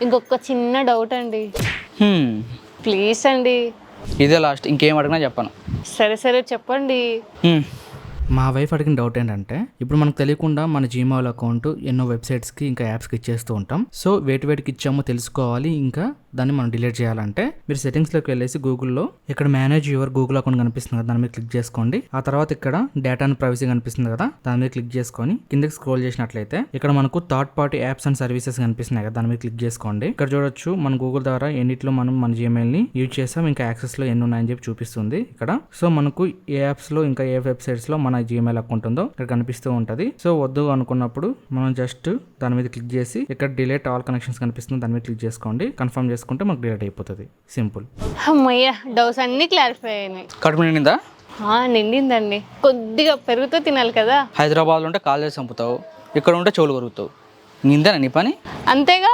ఇంకొక చిన్న డౌట్ అండి, హ్మ్. ప్లీజ్ అండి. ఇదే లాస్ట్, ఇంకేం అడిగినా చెప్పను. సరే సరే చెప్పండి. హ్మ్. మా వైఫ్ అడిగిన డౌట్ ఏంటంటే, ఇప్పుడు మనకు తెలియకుండా మన జీమెయిల్ అకౌంట్ ఎన్నో వెబ్సైట్స్కి ఇంకా యాప్స్కి ఇచ్చేస్తూ ఉంటాం. సో వేటికి ఇచ్చామో తెలుసుకోవాలి, ఇంకా దాన్ని మనం డిలీట్ చేయాలంటే మీరు సెట్టింగ్స్లోకి వెళ్ళేసి గూగుల్లో ఇక్కడ మేనేజ్ యువర్ గూగుల్ అకౌంట్ కనిపిస్తుంది కదా, దాని మీద క్లిక్ చేసుకోండి. ఆ తర్వాత ఇక్కడ డేటా అండ్ ప్రైవసీ కనిపిస్తుంది కదా, దాని మీద క్లిక్ చేసుకొని కిందకి స్క్రోల్ చేసినట్లయితే ఇక్కడ మనకు third party apps and services కనిపిస్తున్నాయి కదా, దాని మీద క్లిక్ చేసుకోండి. ఇక్కడ చూడొచ్చు మన గూగుల్ ద్వారా ఎన్నిట్లో మనం మన జీమెయిల్ని యూజ్ చేసాం, ఇంకా యాక్సెస్లో ఎన్ని ఉన్నాయని చెప్పి చూపిస్తుంది ఇక్కడ. సో మనకు ఏ యాప్స్లో ఇంకా ఏ వెబ్సైట్స్లో మన జీమెయిల్ అకౌంట్ ఉందో ఇక్కడ కనిపిస్తూ ఉంటుంది. సో వద్దు అనుకున్నప్పుడు మనం జస్ట్ దాని మీద క్లిక్ చేసి ఇక్కడ డిలీట్ ఆల్ కనెక్షన్స్ కనిపిస్తుంది, దాని మీద క్లిక్ చేసుకోండి. కన్ఫర్మ్ చేసుకుంటే మనకు డిలీట్ అయిపోతుంది. సింపుల్. అమ్మయ్య, డౌట్స్ అన్నీ క్లారిఫై అయినాయి. కడుపు నిండిందా? నిండిందండి. కొద్దిగా పెరుగుతో తినాలి కదా. హైదరాబాద్లో ఉంటే కాల్ చేసి చంపుతావు, ఇక్కడ ఉంటే చెవులు కొరుకుతావు. నిందేనా నీ పని? అంతేగా.